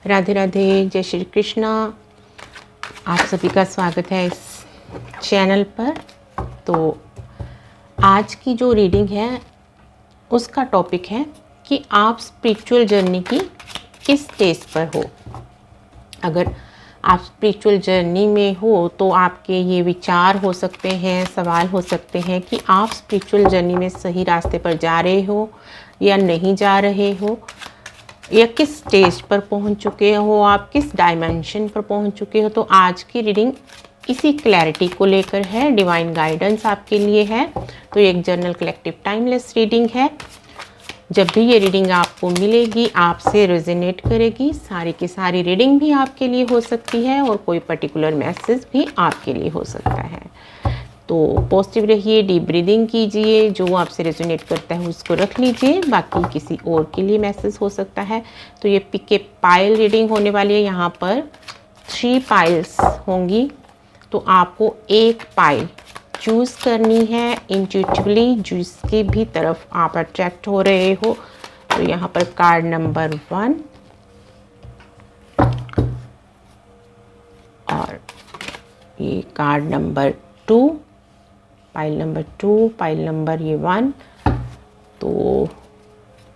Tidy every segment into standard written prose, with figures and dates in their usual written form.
राधे राधे, जय श्री कृष्णा। आप सभी का स्वागत है इस चैनल पर। तो आज की जो रीडिंग है उसका टॉपिक है कि आप स्पिरिचुअल जर्नी की किस स्टेज पर हो। अगर आप स्पिरिचुअल जर्नी में हो तो आपके ये विचार हो सकते हैं, सवाल हो सकते हैं कि आप स्पिरिचुअल जर्नी में सही रास्ते पर जा रहे हो या नहीं जा रहे हो, या किस स्टेज पर पहुंच चुके हो, आप किस डायमेंशन पर पहुंच चुके हो। तो आज की रीडिंग इसी क्लैरिटी को लेकर है, डिवाइन गाइडेंस आपके लिए है। तो ये एक जर्नल कलेक्टिव टाइमलेस रीडिंग है। जब भी ये रीडिंग आपको मिलेगी आपसे रेजोनेट करेगी। सारी की सारी रीडिंग भी आपके लिए हो सकती है और कोई पर्टिकुलर मैसेज भी आपके लिए हो सकता है। तो पॉजिटिव रहिए, डीप ब्रीदिंग कीजिए, जो आपसे रेजोनेट करता है उसको रख लीजिए, बाकी किसी और के लिए मैसेज हो सकता है। तो ये पिक ए पाइल रीडिंग होने वाली है। यहाँ पर 3 पाइल्स होंगी, तो आपको एक पाइल चूज़ करनी है इंट्यूटिवली, जिसकी भी तरफ आप अट्रैक्ट हो रहे हो। तो यहाँ पर कार्ड नंबर 1 और ये card number 2, pile number 2, pile number ये 1। तो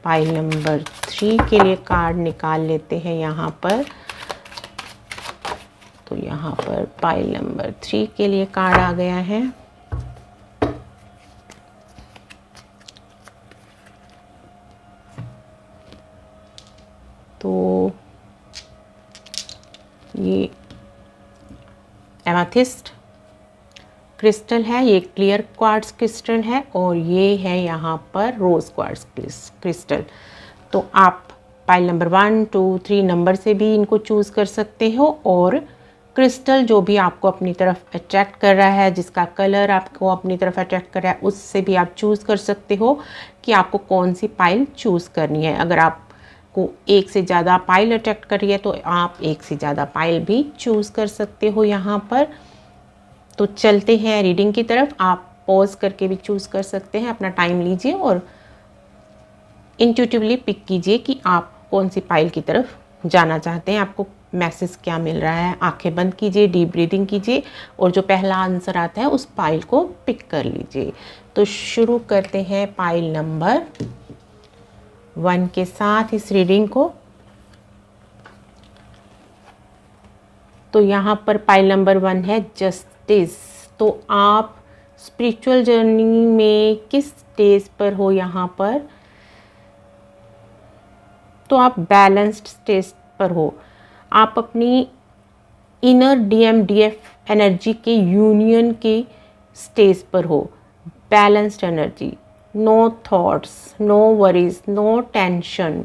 पाइल नंबर 3 के लिए कार्ड निकाल लेते हैं यहाँ पर। तो यहाँ पर पाइल नंबर 3 के लिए कार्ड आ गया है। तो ये एमेथिस्ट क्रिस्टल है, ये क्लियर क्वार्ट्ज क्रिस्टल है, और ये है यहाँ पर रोज़ क्वार्ट्ज क्रिस्टल। तो आप पाइल नंबर 1, 2, 3 नंबर से भी इनको चूज़ कर सकते हो, और क्रिस्टल जो भी आपको अपनी तरफ अट्रैक्ट कर रहा है, जिसका कलर आपको अपनी तरफ अट्रैक्ट कर रहा है, उससे भी आप चूज़ कर सकते हो कि आपको कौन सी पाइल चूज़ करनी है। अगर आपको एक से ज़्यादा पाइल अट्रैक्ट कर रही है तो आप एक से ज़्यादा पाइल भी चूज़ कर सकते हो यहाँ पर। तो चलते हैं रीडिंग की तरफ। आप पॉज करके भी चूज़ कर सकते हैं, अपना टाइम लीजिए और इंट्यूटिवली पिक कीजिए कि आप कौन सी पाइल की तरफ जाना चाहते हैं, आपको मैसेज क्या मिल रहा है। आंखें बंद कीजिए, डीप ब्रीदिंग कीजिए, और जो पहला आंसर आता है उस पाइल को पिक कर लीजिए। तो शुरू करते हैं पाइल नंबर 1 के साथ इस रीडिंग को। तो यहाँ पर पाइल नंबर 1 है जस्टिस। तो आप स्पिरिचुअल जर्नी में किस स्टेज पर हो यहाँ पर। तो आप बैलेंस्ड स्टेज पर हो। आप अपनी इनर DMDF एनर्जी के यूनियन के स्टेज पर हो। Balanced energy, no thoughts, no worries, no tension.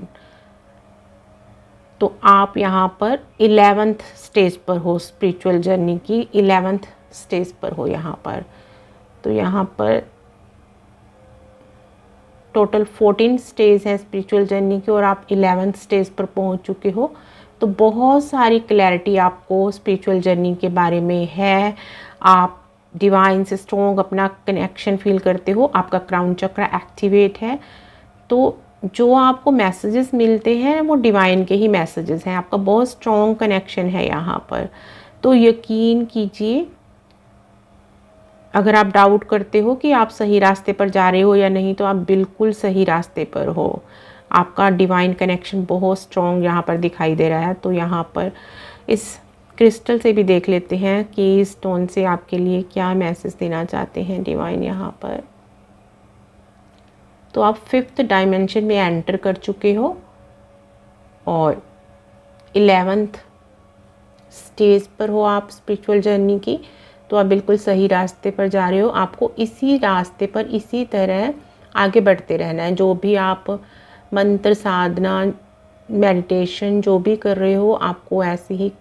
तो आप यहाँ पर 11th स्टेज पर हो, स्पिरिचुअल जर्नी की 11th स्टेज पर हो यहाँ पर। तो यहाँ पर टोटल 14 स्टेज है स्पिरिचुअल जर्नी की, और आप 11th स्टेज पर पहुँच चुके हो। तो बहुत सारी क्लैरिटी आपको स्पिरिचुअल जर्नी के बारे में है। आप डिवाइन से स्ट्रॉन्ग अपना कनेक्शन फील करते हो, आपका क्राउन चक्र एक्टिवेट है। तो जो आपको मैसेजेस मिलते हैं वो डिवाइन के ही मैसेजेस हैं, आपका बहुत स्ट्रॉन्ग कनेक्शन है यहाँ पर। तो यकीन कीजिए, अगर आप डाउट करते हो कि आप सही रास्ते पर जा रहे हो या नहीं, तो आप बिल्कुल सही रास्ते पर हो। आपका डिवाइन कनेक्शन बहुत स्ट्रॉन्ग यहाँ पर दिखाई दे रहा है। तो यहाँ पर इस क्रिस्टल से भी देख लेते हैं कि इस स्टोन से आपके लिए क्या मैसेज देना चाहते हैं डिवाइन यहाँ पर। तो आप 5th डायमेंशन में एंटर कर चुके हो और 11th स्टेज पर हो आप स्पिरिचुअल जर्नी की। तो आप बिल्कुल सही रास्ते पर जा रहे हो। आपको इसी रास्ते पर इसी तरह आगे बढ़ते रहना है। जो भी आप मंत्र साधना, मेडिटेशन जो भी कर रहे हो, आपको ऐसे ही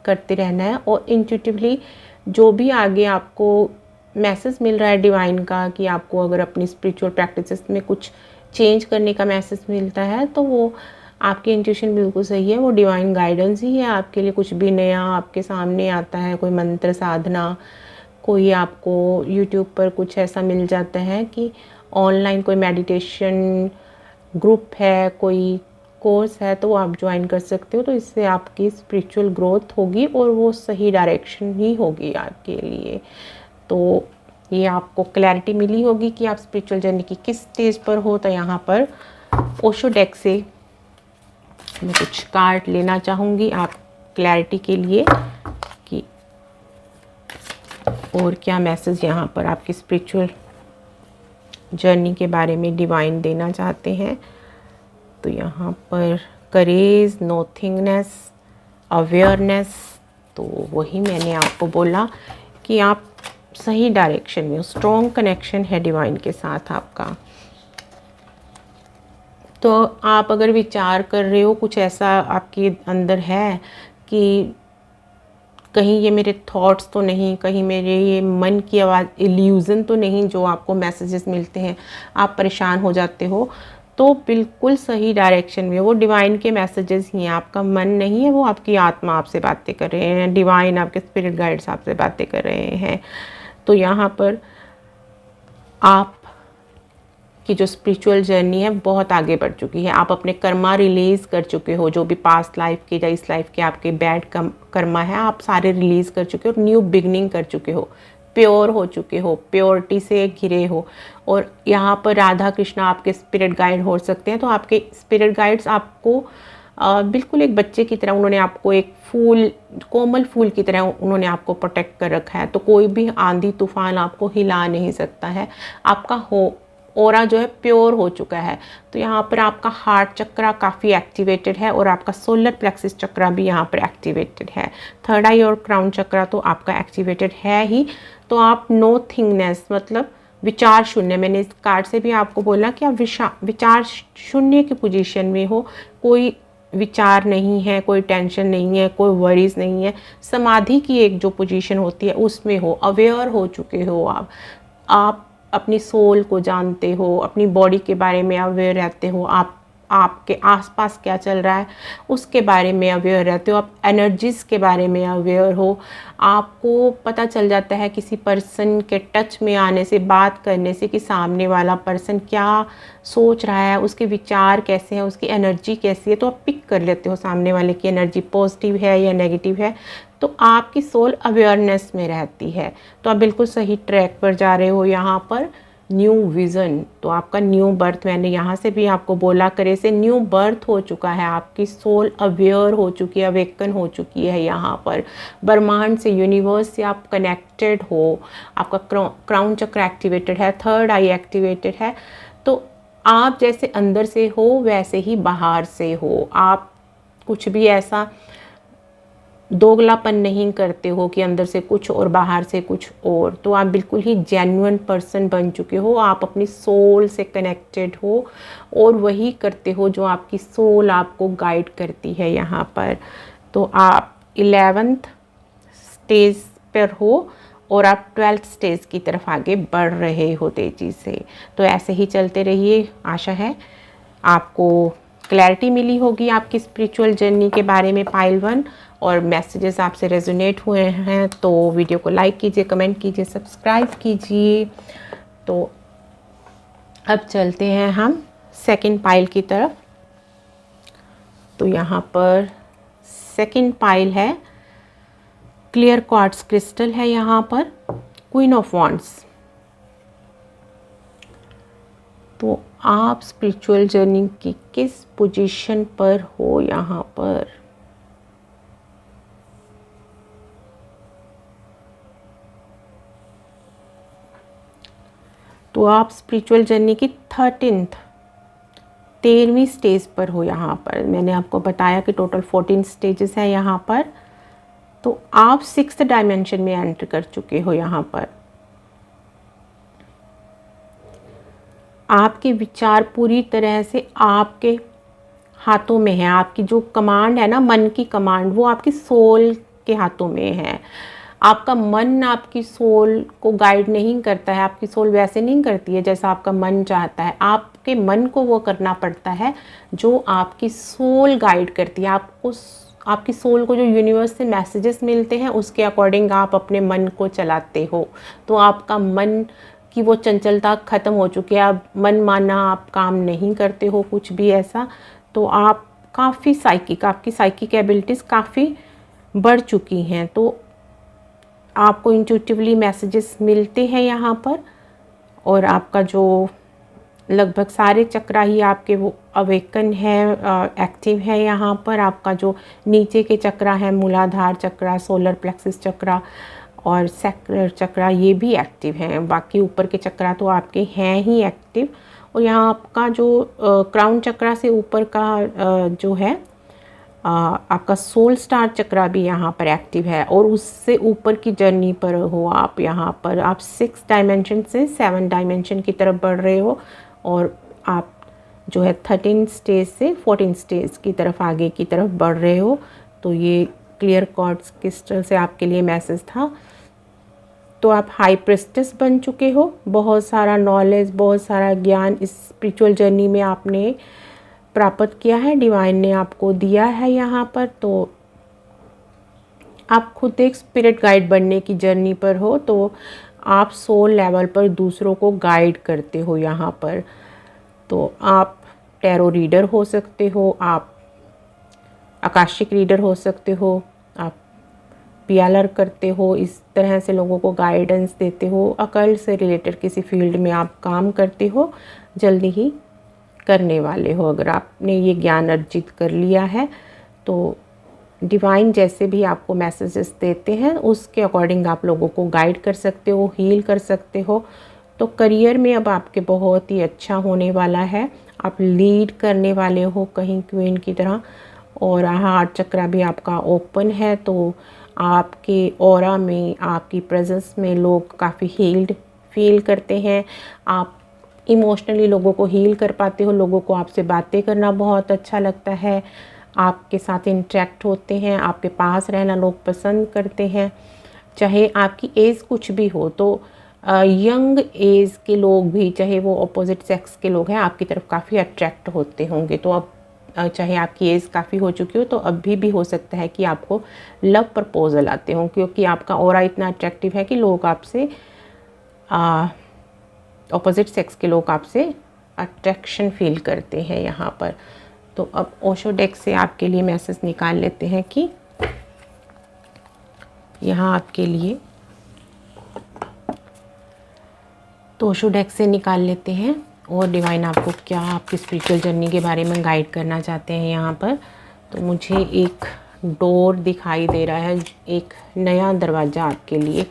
करते रहना है। और इंट्यूटिवली जो भी आगे आपको मैसेज मिल रहा है डिवाइन का कि आपको अगर अपनी स्पिरिचुअल प्रैक्टिसेस में कुछ चेंज करने का मैसेज मिलता है, तो वो आपकी इंट्यूशन बिल्कुल सही है, वो डिवाइन गाइडेंस ही है आपके लिए। कुछ भी नया आपके सामने आता है, कोई मंत्र साधना, कोई आपको यूट्यूब पर कुछ ऐसा मिल जाता है कि ऑनलाइन कोई मेडिटेशन ग्रुप है, कोई कोर्स है तो आप ज्वाइन कर सकते हो। तो इससे आपकी स्पिरिचुअल ग्रोथ होगी और वो सही डायरेक्शन ही होगी आपके लिए। तो ये आपको क्लैरिटी मिली होगी कि आप स्पिरिचुअल जर्नी की किस स्टेज पर हो। तो यहाँ पर ओशो डेक से मैं कुछ कार्ड लेना चाहूँगी आप क्लैरिटी के लिए कि और क्या मैसेज यहाँ पर आपकी स्पिरिचुअल जर्नी के बारे में डिवाइन देना चाहते हैं। तो यहाँ पर करेज, नोथिंगनेस, अवेयरनेस, तो वही मैंने आपको बोला कि आप सही डायरेक्शन में, स्ट्रॉन्ग कनेक्शन है डिवाइन के साथ आपका। तो आप अगर विचार कर रहे हो, कुछ ऐसा आपके अंदर है कि कहीं ये मेरे थॉट्स तो नहीं, कहीं मेरे ये मन की आवाज़, इल्यूज़न तो नहीं जो आपको मैसेजेस मिलते हैं, आप परेशान हो जाते हो, तो बिल्कुल सही डायरेक्शन में वो डिवाइन के मैसेजेस ही हैं। आपका मन नहीं है, वो आपकी आत्मा आपसे बातें कर रहे हैं, डिवाइन आपके स्पिरिट गाइड्स आपसे बातें कर रहे हैं। तो यहाँ पर आप की जो स्पिरिचुअल जर्नी है बहुत आगे बढ़ चुकी है। आप अपने कर्मा रिलीज़ कर चुके हो, जो भी पास्ट लाइफ के या इस लाइफ के आपके बैड कर्मा है आप सारे रिलीज़ कर चुके हो और न्यू बिगनिंग कर चुके हो, प्योर हो चुके हो, प्योरिटी से घिरे हो। और यहाँ पर राधा कृष्णा आपके स्पिरिट गाइड हो सकते हैं। तो आपके स्पिरिट गाइड्स आपको बिल्कुल एक बच्चे की तरह, उन्होंने आपको एक फूल, कोमल फूल की तरह उन्होंने आपको प्रोटेक्ट कर रखा है। तो कोई भी आंधी तूफान आपको हिला नहीं सकता है। आपका ऑरा जो है प्योर हो चुका है। तो यहाँ पर आपका हार्ट चक्रा काफ़ी एक्टिवेटेड है और आपका सोलर प्लेक्सिस चक्रा भी यहाँ पर एक्टिवेटेड है। थर्ड आई और क्राउन चक्रा तो आपका एक्टिवेटेड है ही। तो आप नो थिंगनेस, मतलब विचार शून्य, मैंने इस कार्ड से भी आपको बोला कि आप विचार शून्य की पोजीशन में हो। कोई विचार नहीं है, कोई टेंशन नहीं है, कोई वरीज नहीं है। समाधि की एक जो पोजीशन होती है उसमें हो, अवेयर हो चुके हो आप अपनी सोल को जानते हो, अपनी बॉडी के बारे में अवेयर रहते हो, आपके आसपास क्या चल रहा है उसके बारे में अवेयर रहते हो, आप एनर्जीज़ के बारे में अवेयर हो। आपको पता चल जाता है किसी पर्सन के टच में आने से, बात करने से, कि सामने वाला पर्सन क्या सोच रहा है, उसके विचार कैसे हैं, उसकी एनर्जी कैसी है। तो आप पिक कर लेते हो सामने वाले की एनर्जी पॉजिटिव है या नेगेटिव है। तो आपकी सोल अवेयरनेस में रहती है। तो आप बिल्कुल सही ट्रैक पर जा रहे हो। यहाँ पर न्यू विज़न, तो आपका न्यू बर्थ, मैंने यहाँ से भी आपको बोला करे से न्यू बर्थ हो चुका है। आपकी सोल अवेयर हो चुकी है, अवेकन हो चुकी है। यहाँ पर ब्रह्मांड से, यूनिवर्स से आप कनेक्टेड हो। आपका क्राउन चक्र एक्टिवेटेड है, थर्ड आई एक्टिवेटेड है। तो आप जैसे अंदर से हो वैसे ही बाहर से हो। आप कुछ भी ऐसा दोगलापन नहीं करते हो कि अंदर से कुछ और बाहर से कुछ और। तो आप बिल्कुल ही जेन्युइन पर्सन बन चुके हो। आप अपनी सोल से कनेक्टेड हो और वही करते हो जो आपकी सोल आपको गाइड करती है यहाँ पर। तो आप 11th स्टेज पर हो और आप 12th स्टेज की तरफ आगे बढ़ रहे हो तेज़ी से। तो ऐसे ही चलते रहिए। आशा है आपको क्लैरिटी मिली होगी आपकी स्पिरिचुअल जर्नी के बारे में पाइल 1, और मैसेजेस आपसे रेजोनेट हुए हैं तो वीडियो को लाइक कीजिए, कमेंट कीजिए, सब्सक्राइब कीजिए। तो अब चलते हैं हम सेकंड पाइल की तरफ। तो यहाँ पर सेकंड पाइल है, क्लियर क्वार्ट्ज क्रिस्टल है यहाँ पर, क्वीन ऑफ वॉन्ड्स। तो आप स्पिरिचुअल जर्नी की किस पोजीशन पर हो यहाँ पर? तो आप स्पिरिचुअल जर्नी की 13वीं स्टेज पर हो यहाँ पर। मैंने आपको बताया कि टोटल 14 स्टेजेस हैं यहाँ पर। तो आप 6th डायमेंशन में एंटर कर चुके हो यहाँ पर। आपके विचार पूरी तरह से आपके हाथों में है। आपकी जो कमांड है ना, मन की कमांड, वो आपकी सोल के हाथों में है। आपका मन आपकी सोल को गाइड नहीं करता है। आपकी सोल वैसे नहीं करती है जैसा आपका मन चाहता है। आपके मन को वो करना पड़ता है जो आपकी सोल गाइड करती है। आपकी सोल को जो यूनिवर्स से मैसेजेस मिलते हैं उसके अकॉर्डिंग आप अपने मन को चलाते हो। तो आपका मन की वो चंचलता ख़त्म हो चुकी है। अब मन माना आप काम नहीं करते हो कुछ भी ऐसा। तो आप काफ़ी साइकिक, आपकी साइकिक एबिलिटीज़ काफ़ी बढ़ चुकी हैं। तो आपको इंट्यूटिवली मैसेजेस मिलते हैं यहाँ पर, और आपका जो लगभग सारे चक्रा ही आपके वो अवेकन है, एक्टिव है। यहाँ पर आपका जो नीचे के चक्रा है, मूलाधार चक्रा, सोलर प्लेक्सस चक्रा और सैक्रल चक्रा, ये भी एक्टिव हैं। बाकी ऊपर के चक्रा तो आपके हैं ही एक्टिव। और यहाँ आपका जो क्राउन चक्रा से ऊपर का जो है आपका सोल स्टार चक्रा भी यहाँ पर एक्टिव है, और उससे ऊपर की जर्नी पर हो आप। यहाँ पर आप 6 डायमेंशन से 7 डायमेंशन की तरफ बढ़ रहे हो, और आप जो है 13 स्टेज से 14 स्टेज की तरफ आगे की तरफ बढ़ रहे हो। तो ये क्लियर क्वार्ट्ज क्रिस्टल से आपके लिए मैसेज था। तो आप हाई प्रिस्टेस बन चुके हो, बहुत सारा नॉलेज, बहुत सारा ज्ञान इस स्पिरिचुअल जर्नी में आपने प्राप्त किया है, डिवाइन ने आपको दिया है यहाँ पर। तो आप खुद एक स्पिरिट गाइड बनने की जर्नी पर हो, तो आप सोल लेवल पर दूसरों को गाइड करते हो यहाँ पर। तो आप टैरो रीडर हो सकते हो, आप आकाशिक रीडर हो सकते हो, आप पीएलआर करते हो, इस तरह से लोगों को गाइडेंस देते हो, अकल्ट से रिलेटेड किसी फील्ड में आप काम करते हो, जल्दी ही करने वाले हो। अगर आपने ये ज्ञान अर्जित कर लिया है तो डिवाइन जैसे भी आपको मैसेजेस देते हैं उसके अकॉर्डिंग आप लोगों को गाइड कर सकते हो, हील कर सकते हो। तो करियर में अब आपके बहुत ही अच्छा होने वाला है, आप लीड करने वाले हो कहीं क्वीन की तरह। और हार्ट चक्रा भी आपका ओपन है, तो आपके ऑरा में, आपकी प्रेजेंस में लोग काफ़ी हील्ड फील करते हैं। आप इमोशनली लोगों को हील कर पाते हो, लोगों को आपसे बातें करना बहुत अच्छा लगता है, आपके साथ इंटरेक्ट होते हैं, आपके पास रहना लोग पसंद करते हैं। चाहे आपकी एज कुछ भी हो, तो यंग एज के लोग भी, चाहे वो अपोजिट सेक्स के लोग हैं, आपकी तरफ काफ़ी अट्रैक्ट होते होंगे। तो अब चाहे आपकी एज काफ़ी हो चुकी हो, तो अभी भी हो सकता है कि आपको लव प्रपोजल आते हों, क्योंकि आपका ऑरा इतना अट्रैक्टिव है कि लोग आपसे, अपोजिट सेक्स के लोग आपसे अट्रैक्शन फील करते हैं यहाँ पर। तो अब ओशो डेक से आपके लिए मैसेज निकाल लेते हैं कि यहाँ आपके लिए, तो ओशो डेक से निकाल लेते हैं और डिवाइन आपको क्या आपकी स्पिरिचुअल जर्नी के बारे में गाइड करना चाहते हैं यहाँ पर। तो मुझे एक डोर दिखाई दे रहा है, एक नया दरवाज़ा आपके लिए,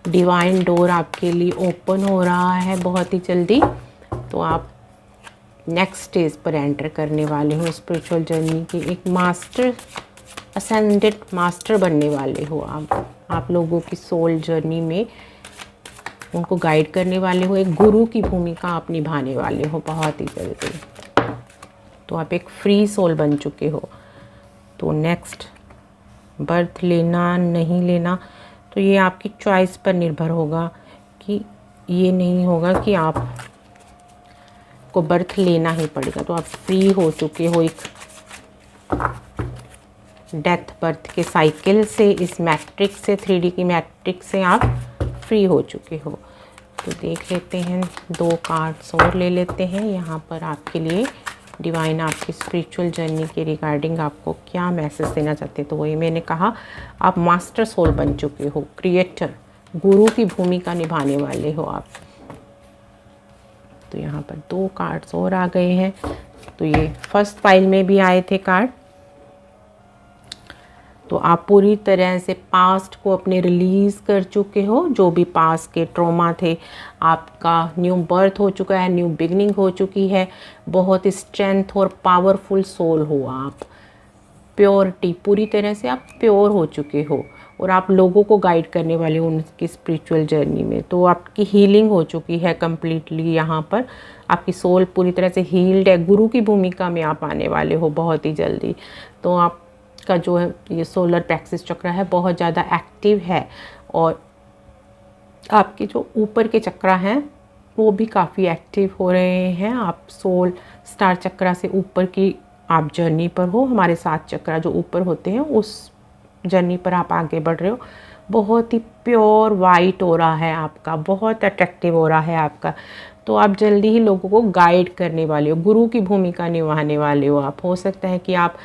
डिवाइन डोर आपके लिए ओपन हो रहा है बहुत ही जल्दी। तो आप नेक्स्ट स्टेज पर एंटर करने वाले हो स्पिरिचुअल जर्नी के, एक मास्टर, असेंडेड मास्टर बनने वाले हो आप लोगों की सोल जर्नी में, उनको गाइड करने वाले हो, एक गुरु की भूमिका आप निभाने वाले हो बहुत ही जल्दी। तो आप एक फ्री सोल बन चुके हो। तो नेक्स्ट बर्थ लेना नहीं लेना, तो ये आपकी चॉइस पर निर्भर होगा, कि ये नहीं होगा कि आप को बर्थ लेना ही पड़ेगा। तो आप फ्री हो चुके हो एक डेथ बर्थ के साइकिल से, इस मैट्रिक्स से, 3D की मैट्रिक्स से आप फ्री हो चुके हो। तो देख लेते हैं, 2 कार्ड्स और ले लेते हैं यहाँ पर आपके लिए। डिवाइन आपकी स्पिरिचुअल जर्नी के रिगार्डिंग आपको क्या मैसेज देना चाहते हैं। तो वही मैंने कहा, आप मास्टर सोल बन चुके हो, क्रिएटर, गुरु की भूमिका निभाने वाले हो आप। तो यहाँ पर 2 कार्ड्स और आ गए हैं। तो ये फर्स्ट पाइल में भी आए थे कार्ड। तो आप पूरी तरह से पास्ट को अपने रिलीज़ कर चुके हो, जो भी पास्ट के ट्रॉमा थे, आपका न्यू बर्थ हो चुका है, न्यू बिगनिंग हो चुकी है, बहुत स्ट्रेंथ और पावरफुल सोल हो आप, प्योरिटी, पूरी तरह से आप प्योर हो चुके हो, और आप लोगों को गाइड करने वाले हो उनकी स्पिरिचुअल जर्नी में। तो आपकी हीलिंग हो चुकी है कम्प्लीटली, यहाँ पर आपकी सोल पूरी तरह से हील्ड है, गुरु की भूमिका में आप आने वाले हो बहुत ही जल्दी। तो आपका जो है ये सोलर प्लेक्सस चक्र है बहुत ज़्यादा एक्टिव है, और आपके जो ऊपर के चक्र हैं वो भी काफ़ी एक्टिव हो रहे हैं। आप सोल स्टार चक्र से ऊपर की आप जर्नी पर हो, हमारे 7 चक्र जो ऊपर होते हैं उस जर्नी पर आप आगे बढ़ रहे हो। बहुत ही प्योर वाइट हो रहा है आपका, बहुत अट्रैक्टिव हो रहा है आपका। तो तो आप जल्दी ही लोगों को गाइड करने वाले हो, गुरु की भूमिका निभाने वाले हो आप। हो सकता है कि आप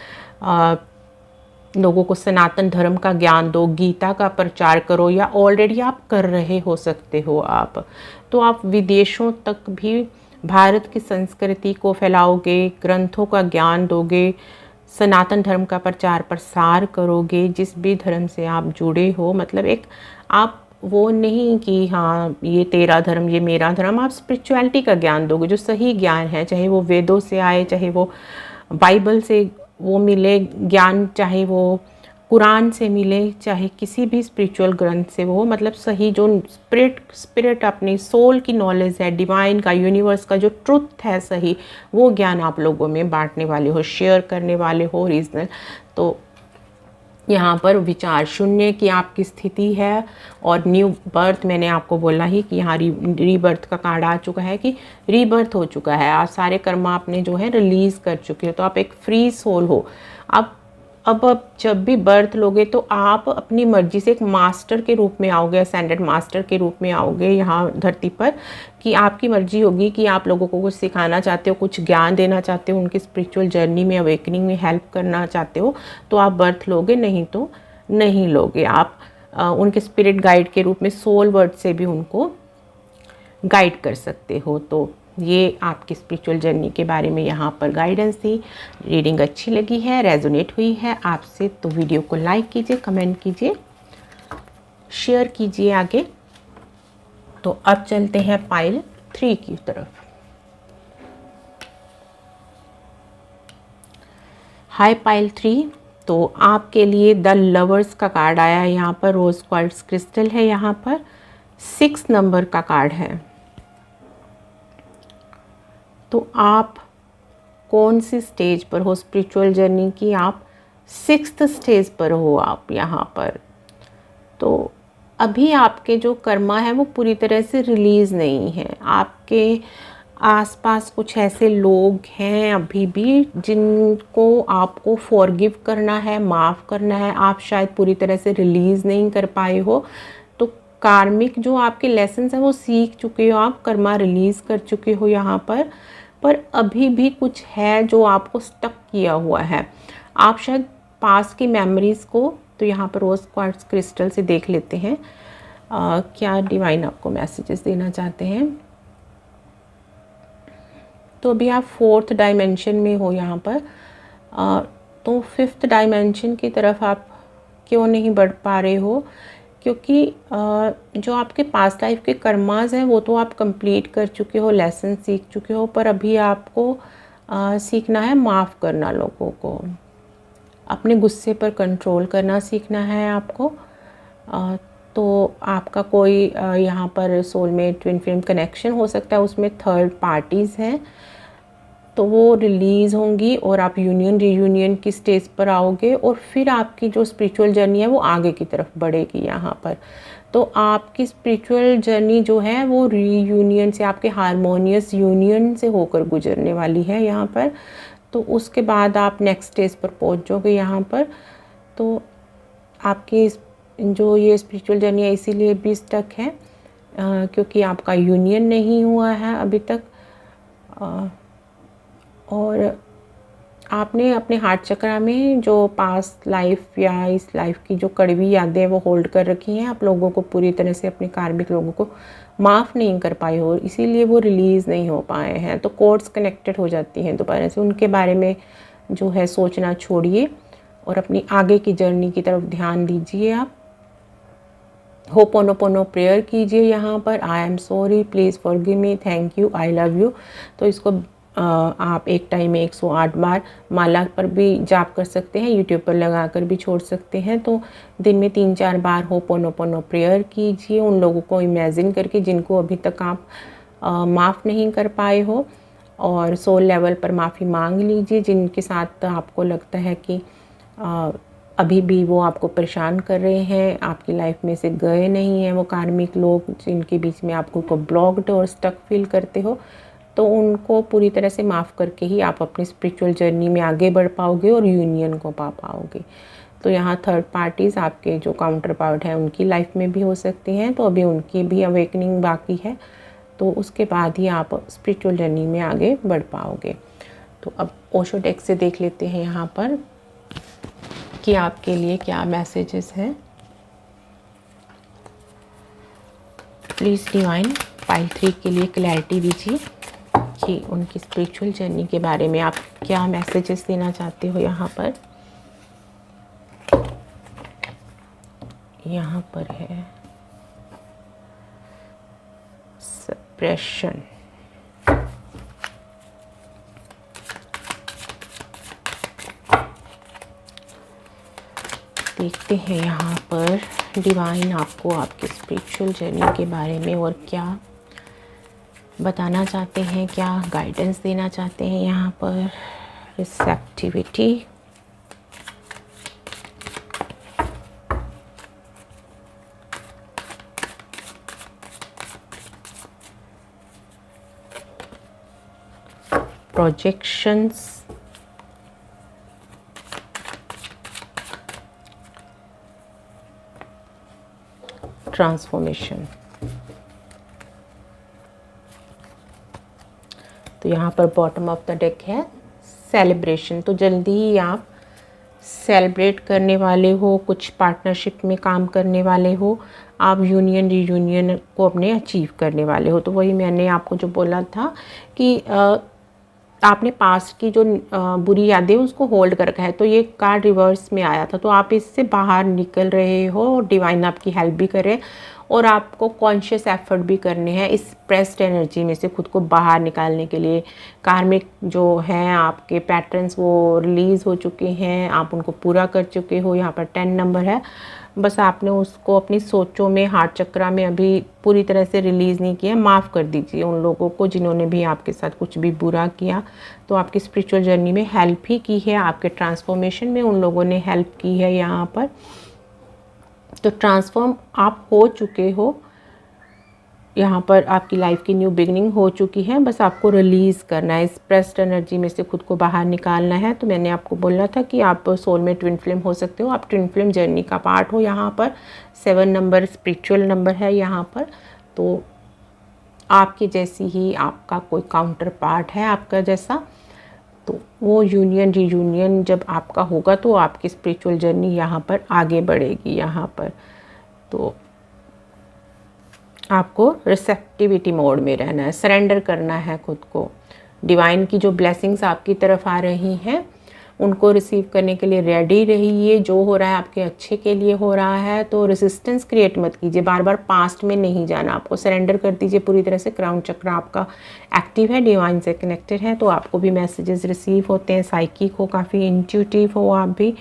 लोगों को सनातन धर्म का ज्ञान दो, गीता का प्रचार करो, या ऑलरेडी आप कर रहे हो सकते हो आप। तो आप विदेशों तक भी भारत की संस्कृति को फैलाओगे, ग्रंथों का ज्ञान दोगे, सनातन धर्म का प्रचार प्रसार करोगे, जिस भी धर्म से आप जुड़े हो। मतलब एक आप वो नहीं कि हाँ ये तेरा धर्म ये मेरा धर्म, आप स्पिरिचुअलिटी का ज्ञान दोगे, जो सही ज्ञान है, चाहे वो वेदों से आए, चाहे वो बाइबल से वो मिले ज्ञान, चाहे वो कुरान से मिले, चाहे किसी भी स्पिरिचुअल ग्रंथ से वो, मतलब सही जो स्पिरिट अपनी सोल की नॉलेज है, डिवाइन का, यूनिवर्स का जो ट्रुथ है सही, वो ज्ञान आप लोगों में बांटने वाले हो, शेयर करने वाले हो ओरिजिनल। तो यहाँ पर विचार शून्य की आपकी स्थिति है, और न्यू बर्थ मैंने आपको बोला ही कि यहाँ रीबर्थ का कार्ड आ चुका है, कि रीबर्थ हो चुका है, आप सारे कर्म आपने जो है रिलीज़ कर चुके हो, तो आप एक फ्री सोल हो। अब जब भी बर्थ लोगे तो आप अपनी मर्जी से एक मास्टर के रूप में आओगे, असेंडेड मास्टर के रूप में आओगे यहाँ धरती पर, कि आपकी मर्जी होगी कि आप लोगों को कुछ सिखाना चाहते हो, कुछ ज्ञान देना चाहते हो, उनकी स्पिरिचुअल जर्नी में, अवेकनिंग में हेल्प करना चाहते हो, तो आप बर्थ लोगे, नहीं तो नहीं लोगे। आप उनके स्पिरिट गाइड के रूप में सोल वर्ड से भी उनको गाइड कर सकते हो। तो ये आपकी स्पिरिचुअल जर्नी के बारे में यहाँ पर गाइडेंस थी। रीडिंग अच्छी लगी है, रेजोनेट हुई है आपसे, तो वीडियो को लाइक कीजिए, कमेंट कीजिए, शेयर कीजिए आगे। तो अब चलते हैं पाइल 3 की तरफ। हाय पाइल 3, तो आपके लिए द लवर्स का कार्ड आया है यहाँ पर, रोज क्वार्ट्ज क्रिस्टल है, यहाँ पर 6 नंबर का कार्ड है। तो आप कौन सी स्टेज पर हो स्पिरिचुअल जर्नी की? आप 6th स्टेज पर हो आप यहाँ पर। तो अभी आपके जो कर्मा है वो पूरी तरह से रिलीज़ नहीं है। आपके आसपास कुछ ऐसे लोग हैं अभी भी जिनको आपको फॉरगिव करना है, माफ़ करना है। आप शायद पूरी तरह से रिलीज़ नहीं कर पाए हो। तो कार्मिक जो आपके लेसन्स हैं वो सीख चुके हो आप, कर्मा रिलीज़ कर चुके हो यहाँ पर अभी भी कुछ है जो आपको स्टक किया हुआ है। आप शायद पास की मेमोरीज़ को, तो यहाँ पर रोज़ क्वार्ट्ज क्रिस्टल से देख लेते हैं क्या डिवाइन आपको मैसेजेस देना चाहते हैं। तो अभी आप 4th डायमेंशन में हो यहाँ पर, तो 5th डायमेंशन की तरफ आप क्यों नहीं बढ़ पा रहे हो? क्योंकि जो आपके पास्ट लाइफ के कर्मास हैं वो तो आप कंप्लीट कर चुके हो, लेसन सीख चुके हो, पर अभी आपको सीखना है माफ़ करना लोगों को, अपने गुस्से पर कंट्रोल करना सीखना है आपको। तो आपका कोई यहाँ पर सोलमेट ट्विन फ्लेम कनेक्शन हो सकता है, उसमें थर्ड पार्टीज़ हैं, तो वो रिलीज़ होंगी और आप यूनियन रीयूनियन की स्टेज पर आओगे, और फिर आपकी जो स्पिरिचुअल जर्नी है वो आगे की तरफ बढ़ेगी यहाँ पर। तो आपकी स्पिरिचुअल जर्नी जो है वो रीयूनियन से, आपके हारमोनियस यूनियन से होकर गुजरने वाली है यहाँ पर। तो उसके बाद आप नेक्स्ट स्टेज पर पहुँचोगे यहाँ पर। तो आपकी जो ये स्पिरिचुअल जर्नी है इसीलिए भी स्टक है क्योंकि आपका यूनियन नहीं हुआ है अभी तक, और आपने अपने हार्ट चक्रा में जो पास्ट लाइफ या इस लाइफ की जो कड़वी यादें हैं वो होल्ड कर रखी हैं। आप लोगों को पूरी तरह से, अपने कार्मिक लोगों को माफ़ नहीं कर पाए हो, इसीलिए वो रिलीज़ नहीं हो पाए हैं। तो कोर्ड्स कनेक्टेड हो जाती हैं दोबारा से, उनके बारे में जो है सोचना छोड़िए और अपनी आगे की जर्नी की तरफ ध्यान दीजिए। आप होपोनोपोनो प्रेयर कीजिए यहाँ पर, I am sorry, please forgive me, thank you, I love you. तो इसको आप एक टाइम में 108 बार माला पर भी जाप कर सकते हैं, यूट्यूब पर लगा कर भी छोड़ सकते हैं। तो दिन में 3-4 बार होपोनोपोनो प्रेयर कीजिए उन लोगों को इमेजिन करके जिनको अभी तक आप माफ़ नहीं कर पाए हो, और सोल लेवल पर माफ़ी मांग लीजिए जिनके साथ आपको लगता है कि अभी भी वो आपको परेशान कर रहे हैं, आपकी लाइफ में से गए नहीं हैं वो कार्मिक लोग जिनके बीच में आपको ब्लॉक्ड और स्टक फील करते हो। तो उनको पूरी तरह से माफ़ करके ही आप अपनी स्पिरिचुअल जर्नी में आगे बढ़ पाओगे और यूनियन को पा पाओगे। तो यहाँ थर्ड पार्टीज़ आपके जो काउंटर पार्ट हैं उनकी लाइफ में भी हो सकती हैं, तो अभी उनकी भी अवेकनिंग बाकी है। तो उसके बाद ही आप स्पिरिचुअल जर्नी में आगे बढ़ पाओगे। तो अब ओशो डेक से देख लेते हैं यहाँ पर कि आपके लिए क्या मैसेजेस हैं। प्लीज़ डिवाइन पाइल 3 के लिए क्लैरिटी दीजिए कि उनकी स्पिरिचुअल जर्नी के बारे में आप क्या मैसेजेस देना चाहते हो। यहाँ पर है सप्रेशन, देखते हैं यहाँ पर डिवाइन आपको आपके स्पिरिचुअल जर्नी के बारे में और क्या बताना चाहते हैं, क्या गाइडेंस देना चाहते हैं। यहाँ पर रिसेप्टिविटी, प्रोजेक्शंस, ट्रांसफॉर्मेशन। तो यहाँ पर बॉटम ऑफ द डेक है सेलिब्रेशन। तो जल्दी ही आप सेलिब्रेट करने वाले हो, कुछ पार्टनरशिप में काम करने वाले हो, आप यूनियन रीयूनियन को अपने अचीव करने वाले हो। तो वही मैंने आपको जो बोला था कि आपने पास्ट की जो बुरी यादें उसको होल्ड कर रखा है। तो ये कार्ड रिवर्स में आया था, तो आप इससे बाहर निकल रहे हो और डिवाइन आपकी हेल्प भी कर रहे हैं और आपको कॉन्शियस एफर्ट भी करने हैं इस प्रेस्ड एनर्जी में से खुद को बाहर निकालने के लिए। कार्मिक जो हैं आपके पैटर्न्स वो रिलीज़ हो चुके हैं, आप उनको पूरा कर चुके हो। यहाँ पर 10 नंबर है, बस आपने उसको अपनी सोचों में, हार्ट चक्रा में अभी पूरी तरह से रिलीज़ नहीं किया। माफ़ कर दीजिए उन लोगों को जिन्होंने भी आपके साथ कुछ भी बुरा किया। तो आपकी स्पिरिचुअल जर्नी में हेल्प ही की है, आपके ट्रांसफॉर्मेशन में उन लोगों ने हेल्प की है यहाँ पर। तो ट्रांसफॉर्म आप हो चुके हो, यहाँ पर आपकी लाइफ की न्यू बिगनिंग हो चुकी है। बस आपको रिलीज़ करना है, इस प्रेस्ड एनर्जी में से खुद को बाहर निकालना है। तो मैंने आपको बोला था कि आप सोल में ट्विन फ्लेम हो सकते हो, आप ट्विन फ्लेम जर्नी का पार्ट हो। यहाँ पर 7 नंबर स्पिरिचुअल नंबर है यहाँ पर। तो आपके जैसी ही आपका कोई काउंटर पार्ट है आपका जैसा, तो वो यूनियन रीयूनियन जब आपका होगा तो आपकी स्पिरिचुअल जर्नी यहाँ पर आगे बढ़ेगी। यहाँ पर तो आपको रिसेप्टिविटी मोड में रहना है, सरेंडर करना है खुद को। डिवाइन की जो ब्लेसिंग्स आपकी तरफ आ रही हैं उनको रिसीव करने के लिए रेडी रहिए। जो हो रहा है आपके अच्छे के लिए हो रहा है, तो रेजिस्टेंस क्रिएट मत कीजिए, बार बार पास्ट में नहीं जाना, आपको सरेंडर कर दीजिए पूरी तरह से। क्राउन चक्र आपका एक्टिव है, डिवाइन से कनेक्टेड है, तो आपको भी मैसेजेस रिसीव होते हैं। साइकिक हो, काफ़ी इंट्यूटिव हो आप भी,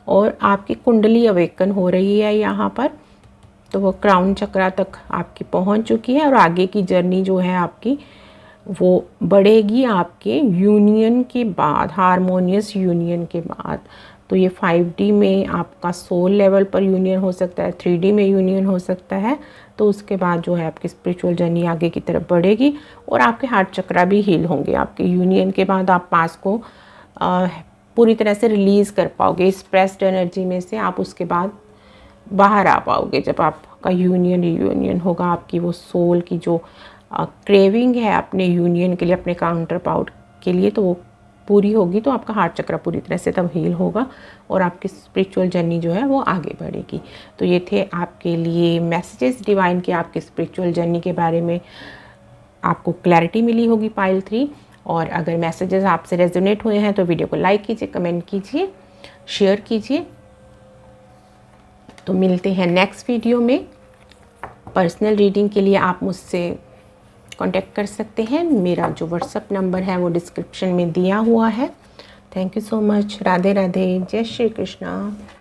और आपकी कुंडली अवेकन हो रही है यहाँ पर। तो वो क्राउन चक्रा तक आपकी पहुँच चुकी है और आगे की जर्नी जो है आपकी वो बढ़ेगी आपके यूनियन के बाद, हारमोनियस यूनियन के बाद। तो ये 5D में आपका सोल लेवल पर यूनियन हो सकता है, 3D में यूनियन हो सकता है। तो उसके बाद जो है आपकी स्पिरिचुअल जर्नी आगे की तरफ बढ़ेगी और आपके हार्ट चक्रा भी हील होंगे। आपके यूनियन के बाद आप पास को पूरी तरह से रिलीज़ कर पाओगे इस प्रेस्ड एनर्जी में से। आप उसके बाद बाहर आ पाओगे जब आपका यूनियन रीयूनियन होगा। आपकी वो सोल की जो क्रेविंग है अपने यूनियन के लिए, अपने काउंटर पार्ट के लिए, तो वो पूरी होगी। तो आपका हार्ट चक्र पूरी तरह से तब हील होगा और आपकी स्पिरिचुअल जर्नी जो है वो आगे बढ़ेगी। तो ये थे आपके लिए मैसेजेस डिवाइन के आपके स्पिरिचुअल जर्नी के बारे में। आपको क्लैरिटी मिली होगी पाइल 3। और अगर मैसेजेस आपसे रेजोनेट हुए हैं तो वीडियो को लाइक कीजिए, कमेंट कीजिए, शेयर कीजिए। तो मिलते हैं नेक्स्ट वीडियो में। पर्सनल रीडिंग के लिए आप मुझसे कांटेक्ट कर सकते हैं। मेरा जो व्हाट्सएप नंबर है वो डिस्क्रिप्शन में दिया हुआ है। Thank you so much. Radhe Radhe, जय श्री कृष्णा।